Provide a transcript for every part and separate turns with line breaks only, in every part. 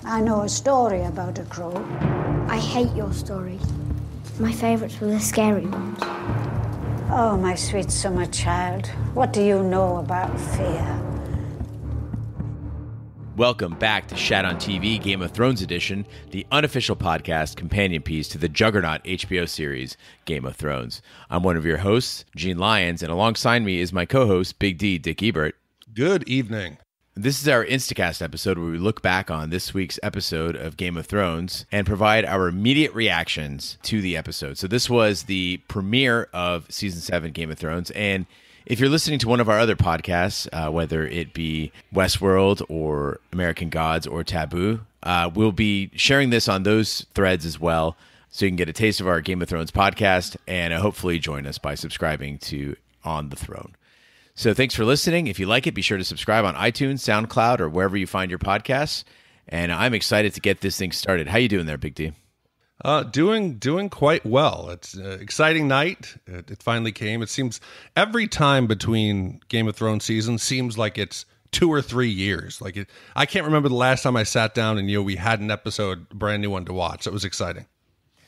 I know a story about a crow.
I hate your stories. My favourites were the scary ones.
Oh, my sweet summer child, what do you know about fear?
Welcome back to Shat on TV Game of Thrones Edition, the unofficial podcast companion piece to the juggernaut HBO series Game of Thrones. I'm one of your hosts, Gene Lyons, and alongside me is my co-host, Big D, Dick Ebert.
Good evening.
This is our Instacast episode where we look back on this week's episode of Game of Thrones and provide our immediate reactions to the episode. So this was the premiere of Season 7 Game of Thrones, and if you're listening to one of our other podcasts, whether it be Westworld or American Gods or Taboo, we'll be sharing this on those threads as well, so you can get a taste of our Game of Thrones podcast and hopefully join us by subscribing to On the Throne. So thanks for listening. If you like it, be sure to subscribe on iTunes, SoundCloud, or wherever you find your podcasts. And I'm excited to get this thing started. How you doing there, Big D?
Doing quite well. It's an exciting night. It finally came. It seems every time between Game of Thrones seasons seems like it's 2 or 3 years. I can't remember the last time I sat down and we had an episode, a brand new one to watch. It was exciting.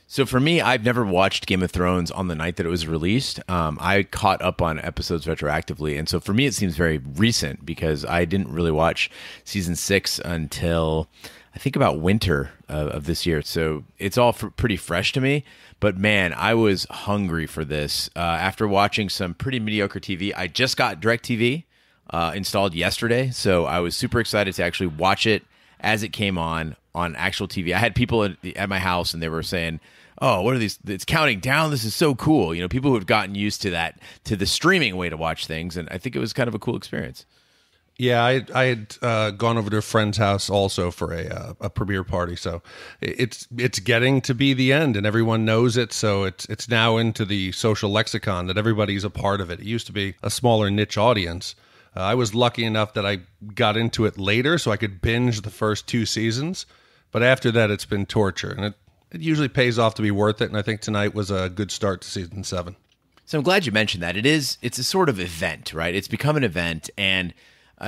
So for me, I've never watched Game of Thrones on the night that it was released. I caught up on episodes retroactively. And so for me, it seems very recent because I didn't really watch season 6 until I think about winter of this year. So it's all pretty fresh to me. But man, I was hungry for this. After watching some pretty mediocre TV, I just got DirecTV installed yesterday. So I was super excited to actually watch it as it came on actual TV. I had people at my house and they were saying, oh, what are these? It's counting down. This is so cool. You know, people who have gotten used to that, to the streaming way to watch things. And I think it was kind of a cool experience.
Yeah, I had gone over to a friend's house also for a premiere party. So it's getting to be the end and everyone knows it. So it's now into the social lexicon that everybody's a part of it. It used to be a smaller niche audience. I was lucky enough that I got into it later so I could binge the first 2 seasons. But after that, it's been torture. And it usually pays off to be worth it. And I think tonight was a good start to season 7.
So I'm glad you mentioned that. It's a sort of event, right? It's become an event. And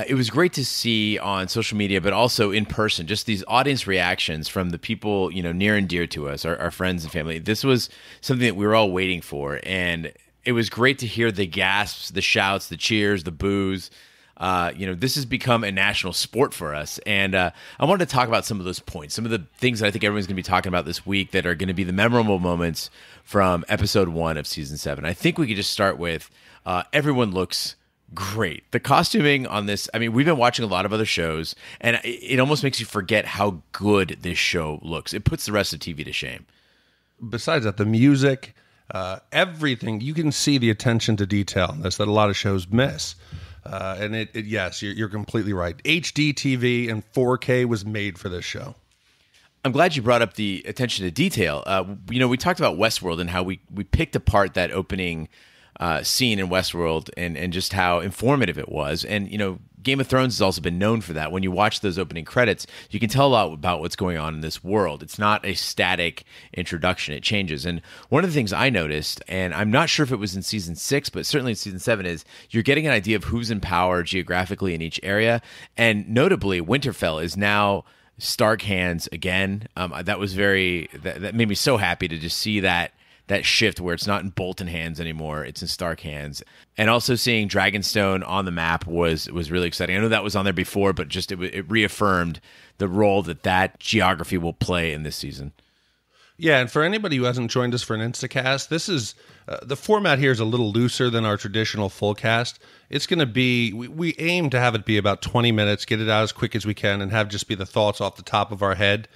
it was great to see on social media, but also in person, just these audience reactions from the people, near and dear to us, our friends and family. This was something that we were all waiting for. And it was great to hear the gasps, the shouts, the cheers, the boos. This has become a national sport for us. And I wanted to talk about some of those points, some of the things that I think everyone's going to be talking about this week that are going to be the memorable moments from episode 1 of season 7. I think we could just start with everyone looks great. The costuming on this, I mean, we've been watching a lot of other shows, and it almost makes you forget how good this show looks. It puts the rest of TV to shame.
Besides that, the music, everything, you can see the attention to detail in this that a lot of shows miss. And yes, you're completely right. HD TV and 4K was made for this show.
I'm glad you brought up the attention to detail. We talked about Westworld and how we picked apart that opening scene in Westworld and just how informative it was. And, Game of Thrones has also been known for that. When you watch those opening credits, you can tell a lot about what's going on in this world. It's not a static introduction. It changes. And one of the things I noticed, and I'm not sure if it was in season 6, but certainly in season 7, is you're getting an idea of who's in power geographically in each area. And notably, Winterfell is now Stark hands again. That made me so happy to just see that shift where it's not in Bolton hands anymore, it's in Stark hands. And also seeing Dragonstone on the map was really exciting. I know that was on there before, but just it reaffirmed the role that geography will play in this season.
Yeah, and for anybody who hasn't joined us for an Instacast, this is the format here is a little looser than our traditional full cast. It's going to be, we aim to have it be about 20 minutes, get it out as quick as we can, and have just be the thoughts off the top of our head.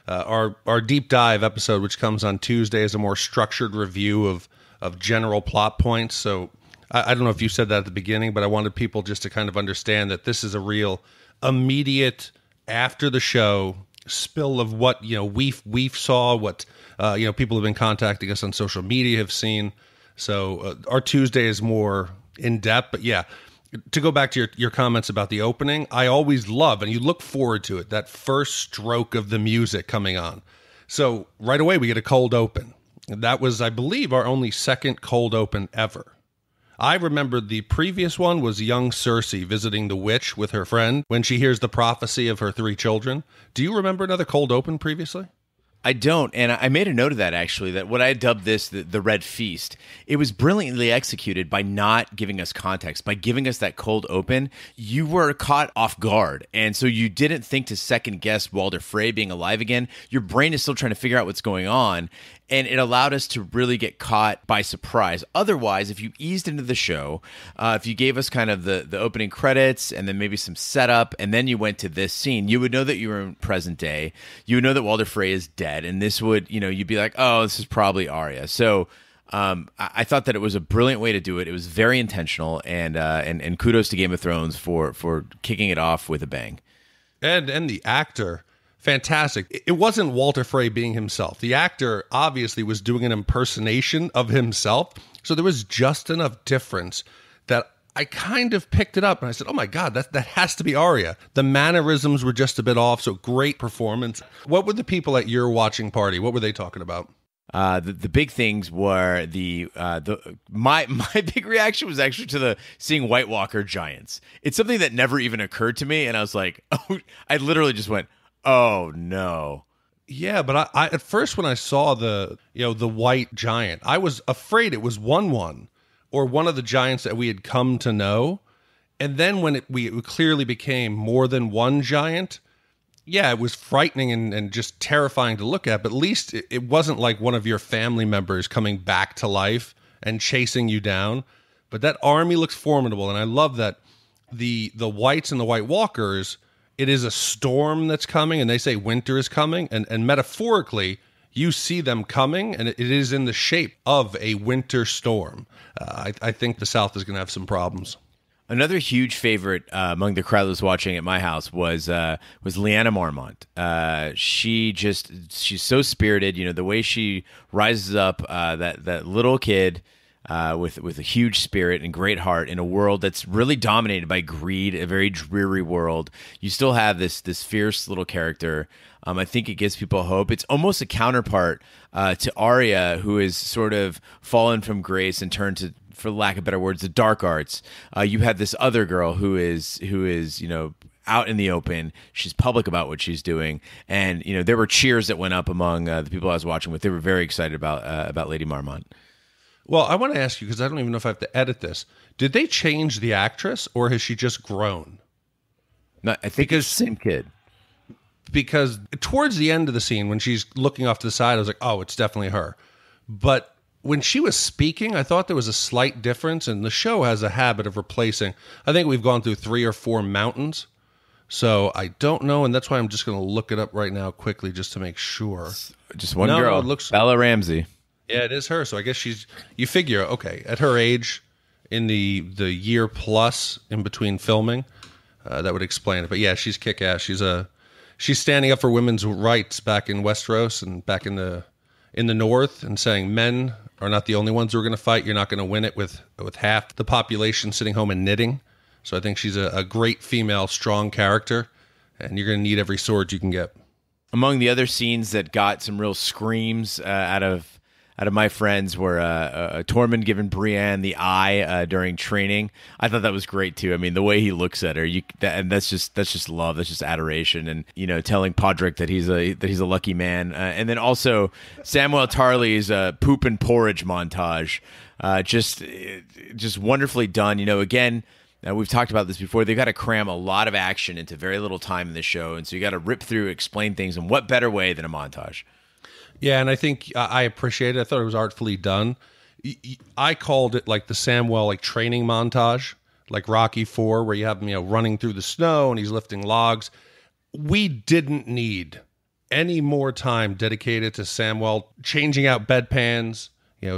Our deep dive episode, which comes on Tuesday, is a more structured review of general plot points. So I don't know if you said that at the beginning, but I wanted people just to kind of understand that this is a real immediate after the show spill of what we saw, what people have been contacting us on social media have seen. So our Tuesday is more in depth, but yeah. To go back to your comments about the opening, I always love, and you look forward to it, that first stroke of the music coming on. So right away, we get a cold open. That was, I believe, our only second cold open ever. I remember the previous one was young Cersei visiting the witch with her friend when she hears the prophecy of her 3 children. Do you remember another cold open previously?
I don't, and I made a note of that, actually, that what I dubbed this the Red Feast, it was brilliantly executed by not giving us context, by giving us that cold open. You were caught off guard, and so you didn't think to second-guess Walder Frey being alive again. Your brain is still trying to figure out what's going on, and it allowed us to really get caught by surprise. Otherwise, if you eased into the show, if you gave us kind of the opening credits and then maybe some setup, and then you went to this scene, you would know that you were in present day. You would know that Walder Frey is dead, and this would, you'd be like, oh, this is probably Arya. So I thought that it was a brilliant way to do it. It was very intentional, and kudos to Game of Thrones for kicking it off with a bang.
And the actor, fantastic. It wasn't Walder Frey being himself. The actor obviously was doing an impersonation of himself. So there was just enough difference that I kind of picked it up and I said, oh my God, that has to be Arya. The mannerisms were just a bit off. So great performance. What were the people at your watching party? What were they talking about?
The big things were my big reaction was actually to the seeing White Walker giants. It's something that never even occurred to me, and I was like, oh, I literally just went, oh no.
Yeah, but I at first when I saw the white giant, I was afraid it was one or one of the giants that we had come to know, and then when it clearly became more than one giant. Yeah, it was frightening and just terrifying to look at, but at least it wasn't like one of your family members coming back to life and chasing you down. But that army looks formidable, and I love that the whites and the White Walkers, it is a storm that's coming, and they say winter is coming, and metaphorically, you see them coming, and it is in the shape of a winter storm. I think the South is going to have some problems.
Another huge favorite among the crowd that was watching at my house was Lyanna Mormont. She's so spirited. The way she rises up, that little kid with a huge spirit and great heart in a world that's really dominated by greed, a very dreary world. You still have this fierce little character. I think it gives people hope. It's almost a counterpart to Arya, who is sort of fallen from grace and turned to, for lack of better words, the dark arts. You have this other girl who is out in the open. She's public about what she's doing, and there were cheers that went up among the people I was watching with. They were very excited about Lady Mormont.
Well, I want to ask you, because I don't even know if I have to edit this. Did they change the actress, or has she just grown?
No, I think it's the same kid.
Because towards the end of the scene, when she's looking off to the side, I was like, oh, it's definitely her. But when she was speaking, I thought there was a slight difference, and the show has a habit of replacing. I think we've gone through 3 or 4 mountains, so I don't know, and that's why I'm just going to look it up right now quickly just to make sure.
Just one girl,
it looks
Bella Ramsey.
Yeah, it is her. So I guess you figure, okay, at her age, in the year plus in between filming, that would explain it. But yeah, she's kick-ass. She's standing up for women's rights back in Westeros and back in the North, and saying men are not the only ones who are going to fight. You're not going to win it with half the population sitting home and knitting. So I think she's a great female, strong character, and you're going to need every sword you can get.
Among the other scenes that got some real screams out of my friends were Tormund giving Brienne the eye during training. I thought that was great too. I mean, the way he looks at her, and that's just love. That's just adoration, and telling Podrick that he's a lucky man. And then also Samwell Tarly's poop and porridge montage, just wonderfully done. Again. We've talked about this before. They've got to cram a lot of action into very little time in the show, and so you got to rip through, explain things, and what better way than a montage?
Yeah, and I think I appreciate it. I thought it was artfully done. I called it like the Samwell training montage, like Rocky IV, where you have him running through the snow and he's lifting logs. We didn't need any more time dedicated to Samwell changing out bedpans,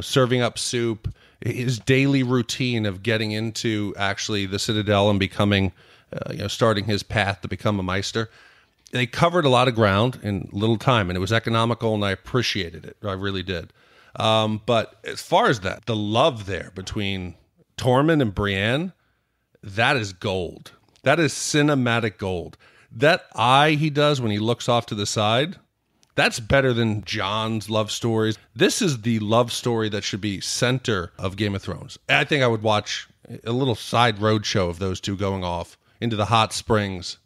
serving up soup, his daily routine of getting into actually the Citadel and becoming, starting his path to become a Meister. They covered a lot of ground in little time, and it was economical, and I appreciated it. I really did. But as far as that, the love there between Tormund and Brienne, that is gold. That is cinematic gold. That eye he does when he looks off to the side, That's better than Jon's love stories. This is the love story that should be center of Game of Thrones. I think I would watch a little side road show of those two going off into the hot springs.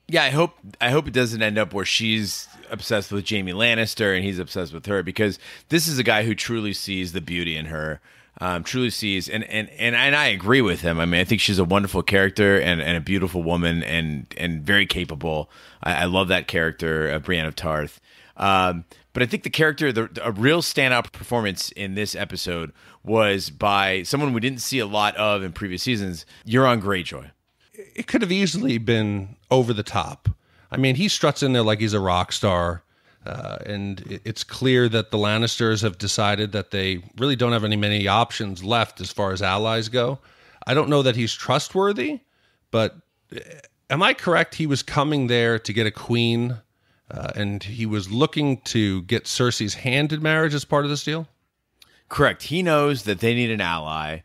Yeah, I hope it doesn't end up where she's obsessed with Jaime Lannister and he's obsessed with her, because this is a guy who truly sees the beauty in her, truly sees, and I agree with him. I mean, I think she's a wonderful character and a beautiful woman and very capable. I love that character, Brienne of Tarth. But I think the character, a real standout performance in this episode was by someone we didn't see a lot of in previous seasons, Euron Greyjoy.
It could have easily been over the top. I mean, he struts in there like he's a rock star, and it's clear that the Lannisters have decided that they really don't have many options left as far as allies go. I don't know that he's trustworthy, but am I correct? He was coming there to get a queen, and he was looking to get Cersei's hand in marriage as part of this deal?
Correct. He knows that they need an ally.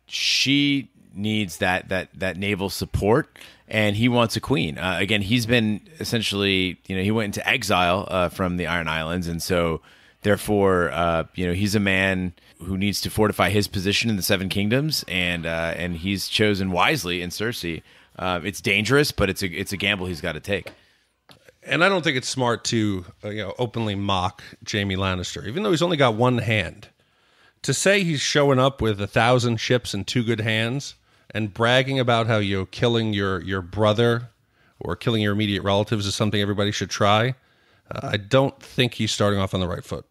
She needs that naval support, and he wants a queen. Again, he's been essentially, he went into exile from the Iron Islands, and so therefore, he's a man who needs to fortify his position in the Seven Kingdoms, and he's chosen wisely in Cersei. It's dangerous, but it's a gamble he's got to take.
And I don't think it's smart to openly mock Jaime Lannister, even though he's only got one hand. To say he's showing up with 1,000 ships and 2 good hands and bragging about how killing your brother or killing your immediate relatives is something everybody should try, I don't think he's starting off on the right foot.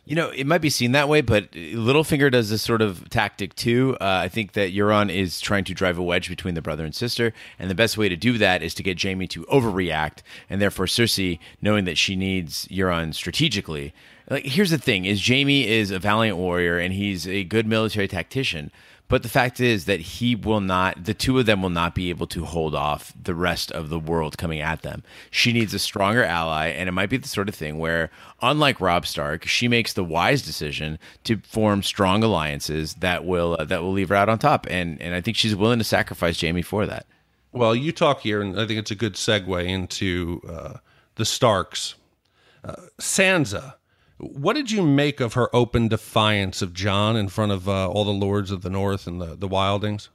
It might be seen that way, but Littlefinger does this sort of tactic too. I think that Euron is trying to drive a wedge between the brother and sister, and the best way to do that is to get Jaime to overreact, and therefore Cersei, knowing that she needs Euron strategically. Here's the thing, is Jaime is a valiant warrior, and he's a good military tactician, but the fact is that the two of them will not be able to hold off the rest of the world coming at them. She needs a stronger ally, and it might be the sort of thing where, unlike Robb Stark, she makes the wise decision to form strong alliances that will leave her out on top, and I think she's willing to sacrifice Jaime for that.
Well, you talk here, and I think it's a good segue into the Starks. Sansa. What did you make of her open defiance of Jon in front of all the lords of the North and the Wildings?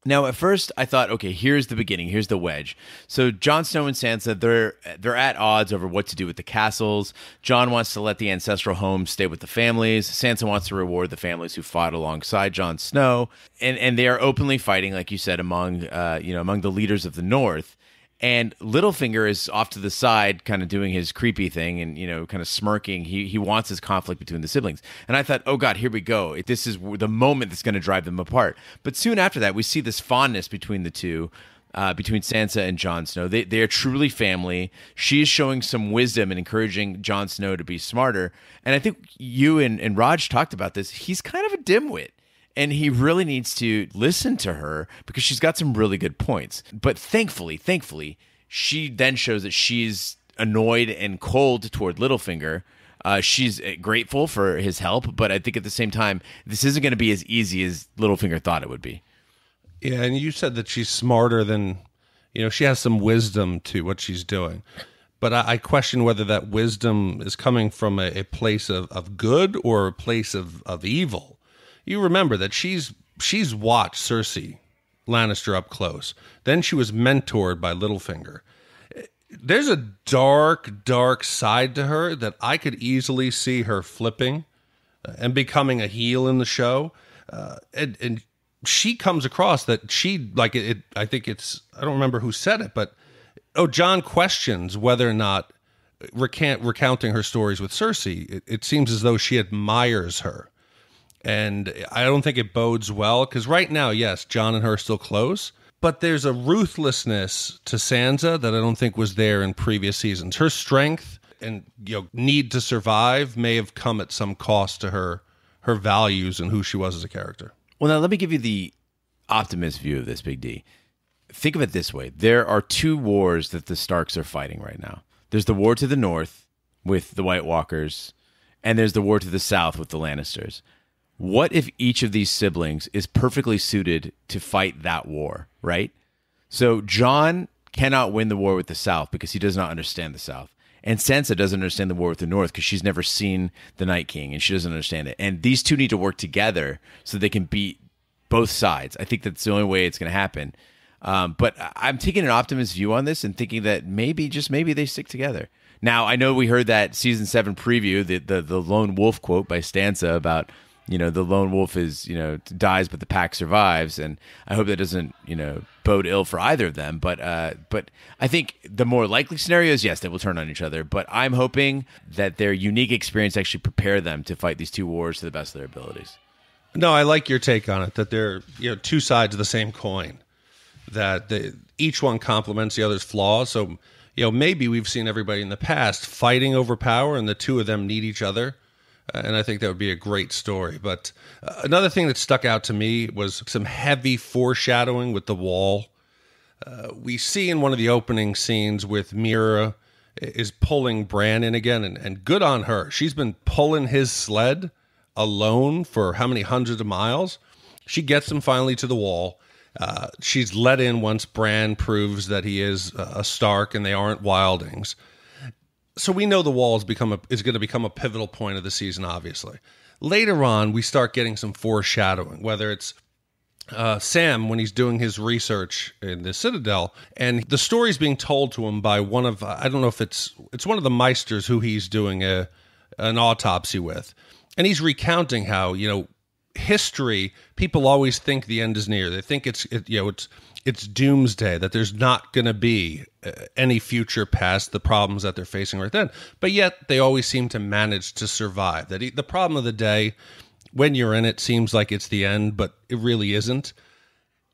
Now, at first, I thought, okay, here's the beginning. Here's the wedge. So Jon Snow and Sansa, they're at odds over what to do with the castles. Jon wants to let the ancestral homes stay with the families. Sansa wants to reward the families who fought alongside Jon Snow. And they are openly fighting, like you said, among the leaders of the North. And Littlefinger is off to the side, kind of doing his creepy thing and, kind of smirking. He wants his conflict between the siblings. And I thought, oh, God, here we go. This is the moment that's going to drive them apart. But soon after that, we see this fondness between the two, between Sansa and Jon Snow. They are truly family. She is showing some wisdom and encouraging Jon Snow to be smarter. And I think you and Raj talked about this. He's kind of a dimwit. And he really needs to listen to her because she's got some really good points. But thankfully, she then shows that she's annoyed and cold toward Littlefinger. She's grateful for his help, but I think at the same time, this isn't going to be as easy as Littlefinger thought it would be.
Yeah, and you said that she's smarter than, she has some wisdom to what she's doing. But I question whether that wisdom is coming from a place of good or a place of evil. You remember that she's watched Cersei Lannister up close. Then she was mentored by Littlefinger. There's a dark, dark side to her that I could easily see her flipping and becoming a heel in the show. And she comes across that she, like it. I think it's, I don't remember who said it, but Jon questions whether or not recounting her stories with Cersei, it seems as though she admires her. And I don't think it bodes well, because right now, yes, Jon and her are still close, but there's a ruthlessness to Sansa that I don't think was there in previous seasons. Her strength and need to survive may have come at some cost to her values and who she was as a character.
Well, now let me give you the optimist view of this, Big D. Think of it this way. There are 2 wars that the Starks are fighting right now. There's the war to the north with the White Walkers, and there's the war to the south with the Lannisters. What if each of these siblings is perfectly suited to fight that war, right? So Jon cannot win the war with the South because he does not understand the South. And Sansa doesn't understand the war with the North because she's never seen the Night King and she doesn't understand it. And these two need to work together so they can beat both sides. I think that's the only way it's going to happen. But I'm taking an optimist view on this and thinking that maybe, just maybe, they stick together. Now, I know we heard that season 7 preview, the lone wolf quote by Sansa about, the lone wolf is, dies, but the pack survives. And I hope that doesn't, bode ill for either of them. But I think the more likely scenario is, yes, they will turn on each other. But I'm hoping that their unique experience actually prepare them to fight these two wars to the best of their abilities.
No, I like your take on it, that they're two sides of the same coin, that each one complements the other's flaws. So, maybe we've seen everybody in the past fighting over power and the two of them need each other. And I think that would be a great story. But another thing that stuck out to me was some heavy foreshadowing with the wall. We see in one of the opening scenes with Mira is pulling Bran in again, and good on her. She's been pulling his sled alone for how many hundreds of miles? She gets him finally to the wall. She's let in once Bran proves that he is a Stark and they aren't wildings. So we know the wall is going to become a pivotal point of the season, obviously. Later on, we start getting some foreshadowing, whether it's Sam when he's doing his research in the Citadel, and the story's being told to him by one of, I don't know if it's one of the Meisters who he's doing an autopsy with. And he's recounting how, history, people always think the end is near. They think it's doomsday, that there's not going to be any future past the problems that they're facing right then. But yet they always seem to manage to survive. That the problem of the day, when you're in it, seems like it's the end, but it really isn't.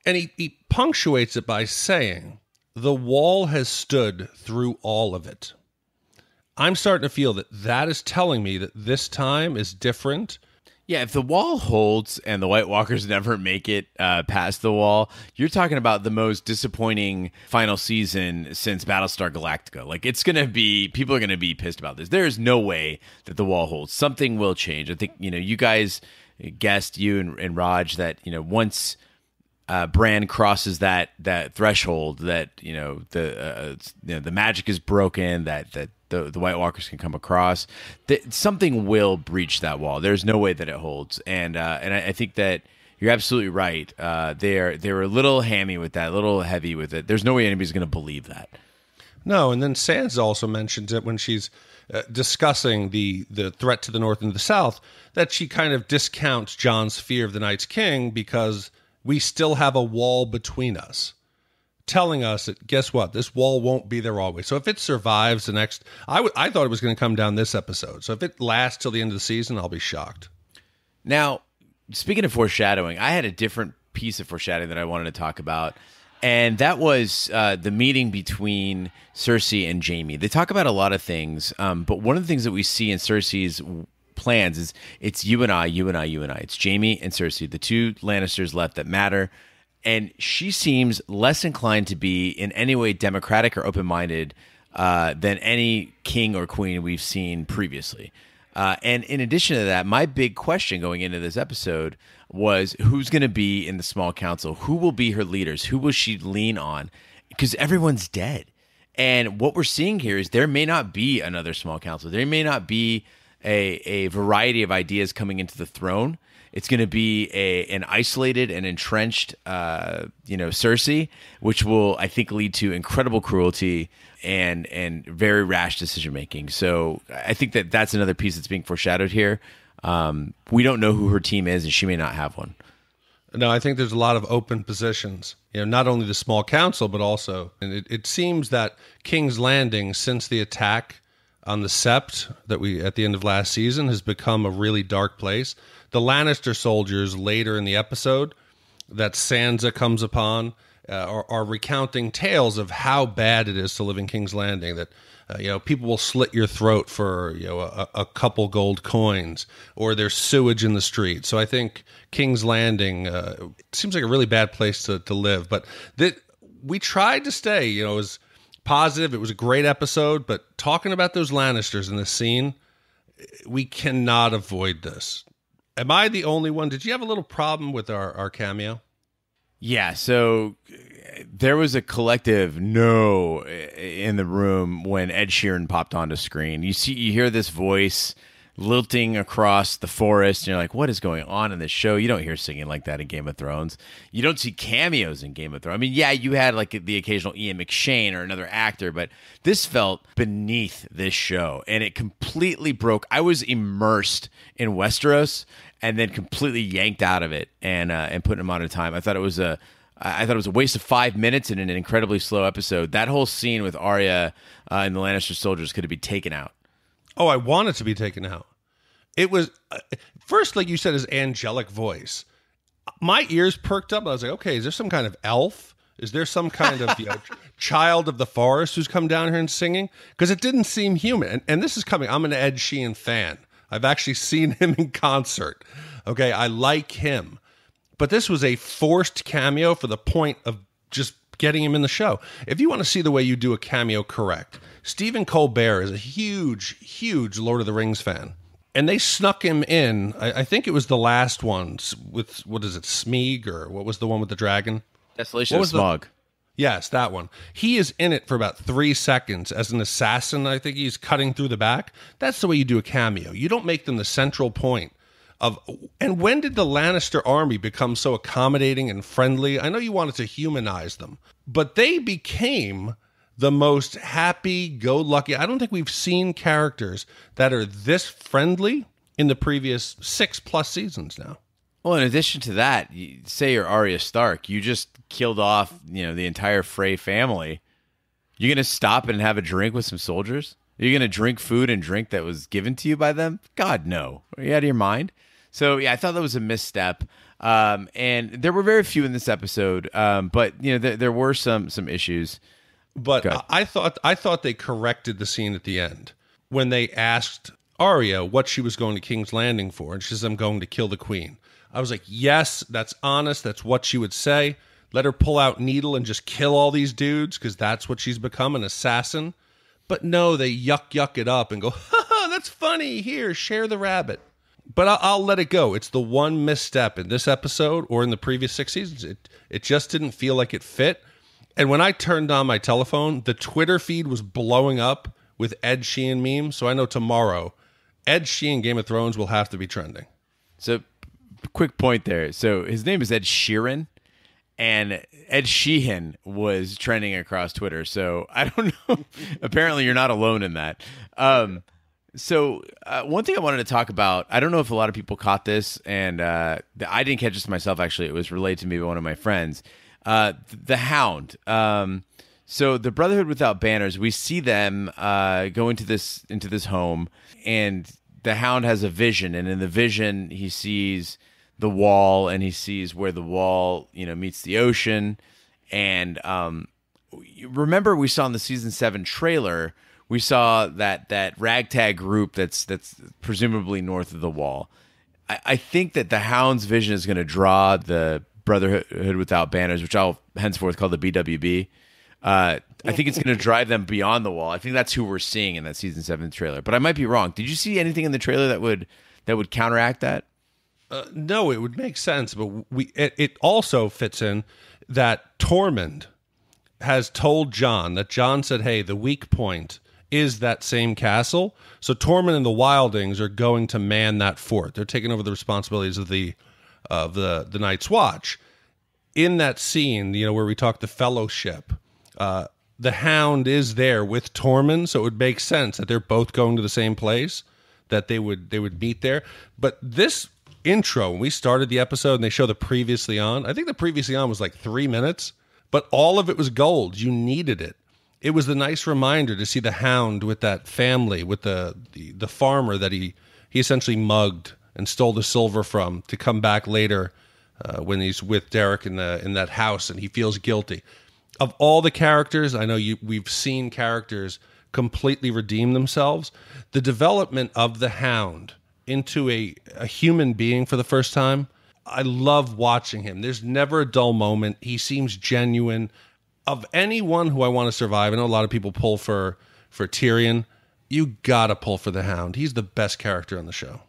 And he punctuates it by saying, the wall has stood through all of it. I'm starting to feel that is telling me that this time is different.
Yeah, if the wall holds and the White Walkers never make it past the wall, you're talking about the most disappointing final season since Battlestar Galactica. Like, it's going to be, people are going to be pissed about this. There is no way that the wall holds. Something will change. I think, you guys guessed, you and Raj, that, once Bran crosses that threshold, that, the magic is broken, that the White Walkers can come across, that something will breach that wall. There's no way that it holds. And I think that you're absolutely right. They were a little hammy with that, a little heavy with it. There's no way anybody's going to believe that.
No, and then Sansa also mentions it when she's discussing the threat to the north and the south, that she kind of discounts Jon's fear of the Night's King because we still have a wall between us, telling us that, guess what, this wall won't be there always. So if it survives the next, I thought it was going to come down this episode. So if it lasts till the end of the season, I'll be shocked.
Now, speaking of foreshadowing, I had a different piece of foreshadowing that I wanted to talk about, and that was the meeting between Cersei and Jaime. They talk about a lot of things, but one of the things that we see in Cersei's plans is it's you and I. It's Jaime and Cersei, the two Lannisters left that matter. And she seems less inclined to be in any way democratic or open-minded than any king or queen we've seen previously. And in addition to that, my big question going into this episode was who's going to be in the small council? Who will be her leaders? Who will she lean on? Because everyone's dead. And what we're seeing here is there may not be another small council. There may not be a variety of ideas coming into the throne. It's going to be an isolated and entrenched, Cersei, which will, I think, lead to incredible cruelty and very rash decision making. So I think that's another piece that's being foreshadowed here. We don't know who her team is, and she may not have one.
No, I think there's a lot of open positions. Not only the small council, but also, and it seems that King's Landing, since the attack on the Sept that we at the end of last season, has become a really dark place. The Lannister soldiers later in the episode that Sansa comes upon are recounting tales of how bad it is to live in King's Landing, that people will slit your throat for a couple gold coins, or there's sewage in the street. So I think King's Landing seems like a really bad place to live. But we tried to stay, it was positive. It was a great episode, but talking about those Lannisters in this scene, we cannot avoid this. Am I the only one? Did you have a little problem with our cameo?
Yeah, so there was a collective no in in the room when Ed Sheeran popped onto screen. You hear this voice lilting across the forest, and you're like, what is going on in this show? You don't hear singing like that in Game of Thrones. You don't see cameos in Game of Thrones. I mean, yeah, you had like the occasional Ian McShane or another actor, but this felt beneath this show, and it completely broke. I was immersed in Westeros and then completely yanked out of it and put him on a time. I thought it was a waste of 5 minutes in an incredibly slow episode. That whole scene with Arya and the Lannister soldiers could have been taken out.
Oh, I want it to be taken out. It was, first, like you said, his angelic voice. My ears perked up. I was like, okay, is there some kind of elf? Is there some kind of child of the forest who's come down here and singing? Because it didn't seem human. And this is coming. I'm an Ed Sheeran fan. I've actually seen him in concert. Okay, I like him. But this was a forced cameo for the point of just getting him in the show. If you want to see the way you do a cameo correct, Stephen Colbert is a huge, huge Lord of the Rings fan. And they snuck him in. I think it was the last ones with, what is it, Smeagol, or what was the one with the dragon?
Desolation of Smaug.
Yes, that one. He is in it for about 3 seconds as an assassin. I think he's cutting through the back. That's the way you do a cameo. You don't make them the central point of. And when did the Lannister army become so accommodating and friendly? I know you wanted to humanize them, but they became the most happy-go-lucky. I don't think we've seen characters that are this friendly in the previous 6+ seasons now.
Well, in addition to that, say you're Arya Stark, you just killed off, the entire Frey family. You're going to stop and have a drink with some soldiers? You're going to drink food and drink that was given to you by them? God, no. Are you out of your mind? So, yeah, I thought that was a misstep. And there were very few in this episode, but, there were some issues.
But I thought they corrected the scene at the end when they asked Arya what she was going to King's Landing for, and she says, I'm going to kill the queen. I was like, yes, that's honest. That's what she would say. Let her pull out needle and just kill all these dudes because that's what she's become, an assassin. But no, they yuck it up and go, ha, that's funny. Here, share the rabbit. But I'll let it go. It's the one misstep in this episode or in the previous 6 seasons. It just didn't feel like it fit. And when I turned on my telephone, the Twitter feed was blowing up with Ed Sheeran memes. So I know tomorrow, Ed Sheeran Game of Thrones will have to be trending.
So, quick point there. So his name is Ed Sheeran, and Ed Sheehan was trending across Twitter. So I don't know. Apparently, you're not alone in that. So one thing I wanted to talk about, I don't know if a lot of people caught this, and I didn't catch this myself, actually. It was relayed to me by one of my friends. The Hound. So the Brotherhood Without Banners, we see them go into this home, and the Hound has a vision, and in the vision he sees the wall, and he sees where the wall meets the ocean. And remember, we saw in the season 7 trailer, we saw that ragtag group that's presumably north of the wall. I think that the Hound's vision is going to draw the Brotherhood Without Banners, which I'll henceforth call the BWB. I think it's going to drive them beyond the wall. I think that's who we're seeing in that season 7 trailer, but I might be wrong. Did you see anything in the trailer that would counteract that?
No, it would make sense, but it also fits in that Tormund has told Jon that Jon said, hey, the weak point is that same castle. So Tormund and the Wildings are going to man that fort. They're taking over the responsibilities of the Night's Watch. In that scene, where we talk the Fellowship, the Hound is there with Tormund, so it would make sense that they're both going to the same place, that they would meet there. But this intro, when we started the episode and they show the previously on, I think the previously on was like 3 minutes, but all of it was gold. You needed it. It was the nice reminder to see the Hound with that family, with the farmer that he essentially mugged and stole the silver from, to come back later when he's with Derek in that house and he feels guilty. Of all the characters, I know we've seen characters completely redeem themselves. The development of the Hound into a human being for the first time, I love watching him. There's never a dull moment. He seems genuine. Of anyone who I want to survive, I know a lot of people pull for Tyrion. You gotta pull for the Hound. He's the best character on the show.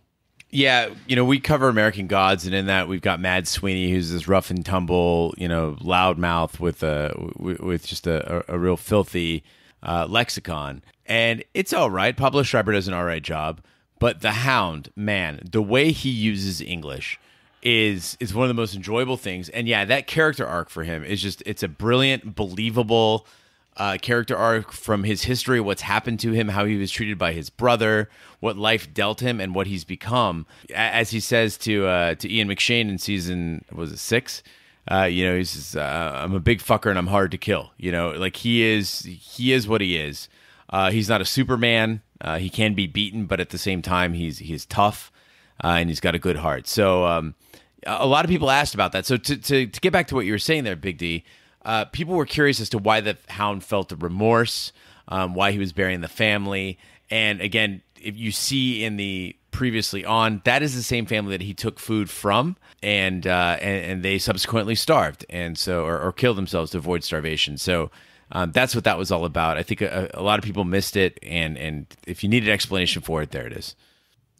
Yeah, we cover American Gods, and in that we've got Mad Sweeney, who's this rough and tumble, loudmouth with just a real filthy lexicon. And it's all right. Pablo Schreiber does an all right job. But the Hound, man, the way he uses English is one of the most enjoyable things. And yeah, that character arc for him is just, it's a brilliant, believable character arc from his history, what's happened to him, how he was treated by his brother, what life dealt him, and what he's become. As he says to Ian McShane in season, was it 6? He says, I'm a big fucker and I'm hard to kill. Like he is what he is. He's not a Superman. He can be beaten, but at the same time, he's tough and he's got a good heart. So a lot of people asked about that. So to get back to what you were saying there, Big D, people were curious as to why the Hound felt the remorse, why he was burying the family. And again, if you see in the previously on, that is the same family that he took food from, and they subsequently starved, and so or killed themselves to avoid starvation. So that's what that was all about. I think a lot of people missed it, and if you need an explanation for it, there it is.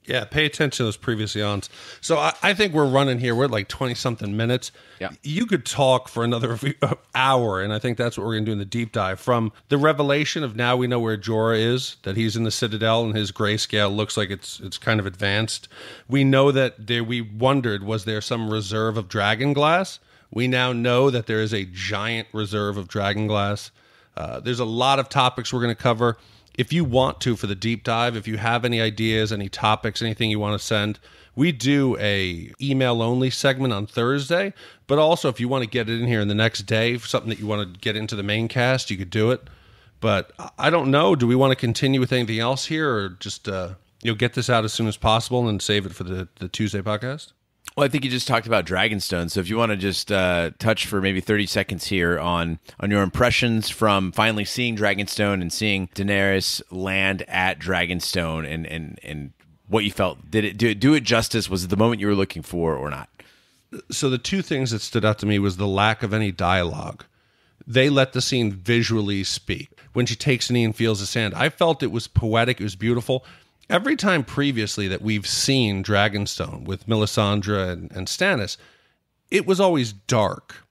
Yeah, pay attention to those previously ons. So I think we're running here. We're at like 20-something minutes.
Yeah.
You could talk for another hour, and I think that's what we're going to do in the deep dive. From the revelation of now we know where Jorah is, that he's in the Citadel, and his grayscale looks like it's kind of advanced. We know that we wondered, was there some reserve of dragon glass? We now know that there is a giant reserve of dragon glass. There's a lot of topics we're going to cover. If you want to, for the deep dive, if you have any ideas, any topics, anything you want to send, we do a email-only segment on Thursday. But also, if you want to get it in here in the next day, for something that you want to get into the main cast, you could do it. But I don't know. Do we want to continue with anything else here, or just get this out as soon as possible and save it for the Tuesday podcast?
Well, I think you just talked about Dragonstone, so if you want to just touch for maybe 30 seconds here on your impressions from finally seeing Dragonstone and seeing Daenerys land at Dragonstone, and what you felt. Did it do it justice? Was it the moment you were looking for or not?
So the two things that stood out to me was the lack of any dialogue. They let the scene visually speak. When she takes a knee and feels the sand, I felt it was poetic, it was beautiful. Every time previously that we've seen Dragonstone with Melisandre and Stannis, it was always dark.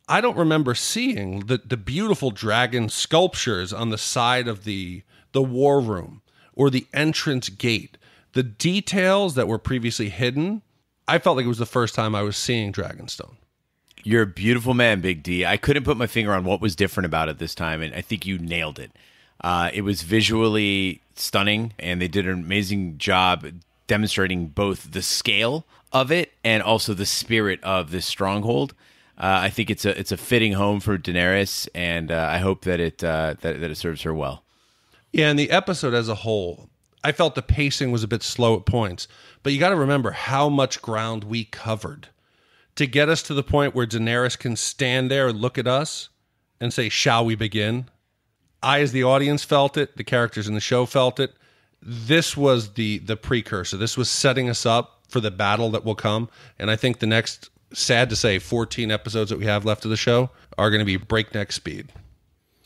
I don't remember seeing the beautiful dragon sculptures on the side of the war room or the entrance gate. The details that were previously hidden, I felt like it was the first time I was seeing Dragonstone.
You're a beautiful man, Big D. I couldn't put my finger on what was different about it this time, and I think you nailed it. It was visually stunning, and they did an amazing job demonstrating both the scale of it and also the spirit of this stronghold. I think it's a fitting home for Daenerys, and I hope that it serves her well.
Yeah, and the episode as a whole, I felt the pacing was a bit slow at points, but you got to remember how much ground we covered to get us to the point where Daenerys can stand there and look at us and say, "Shall we begin?" I, as the audience, felt it. The characters in the show felt it. This was the precursor. This was setting us up for the battle that will come. And I think the next, sad to say, 14 episodes that we have left of the show are going to be breakneck speed.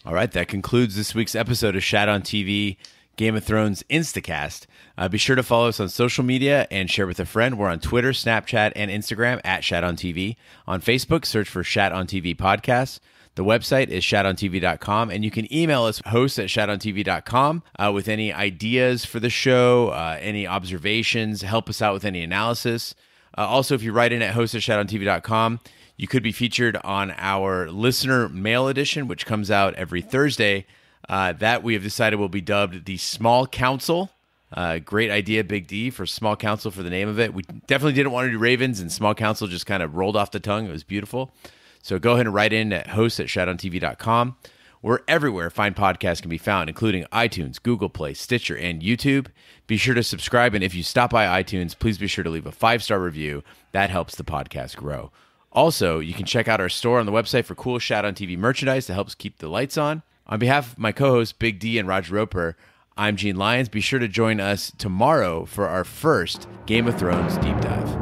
All right, that concludes this week's episode of Shat on TV, Game of Thrones Instacast. Be sure to follow us on social media and share with a friend. We're on Twitter, Snapchat, and Instagram at Shat on TV. On Facebook, search for Shat on TV Podcast. The website is shatontv.com, and you can email us, hosts@shatontv.com, with any ideas for the show, any observations, help us out with any analysis. Also, if you write in at hosts@shatontv.com, you could be featured on our listener mail edition, which comes out every Thursday. That we have decided will be dubbed the Small Council. Great idea, Big D, for Small Council for the name of it. We definitely didn't want to do Ravens, and Small Council just kind of rolled off the tongue. It was beautiful. So go ahead and write in at hosts@shatontv.com. We're everywhere fine podcasts can be found, including iTunes, Google Play, Stitcher, and YouTube. Be sure to subscribe, and if you stop by iTunes, please be sure to leave a 5-star review. That helps the podcast grow. Also, you can check out our store on the website for cool Shat on TV merchandise that helps keep the lights on. On behalf of my co-hosts, Big D and Roger Roper, I'm Gene Lyons. Be sure to join us tomorrow for our first Game of Thrones Deep Dive.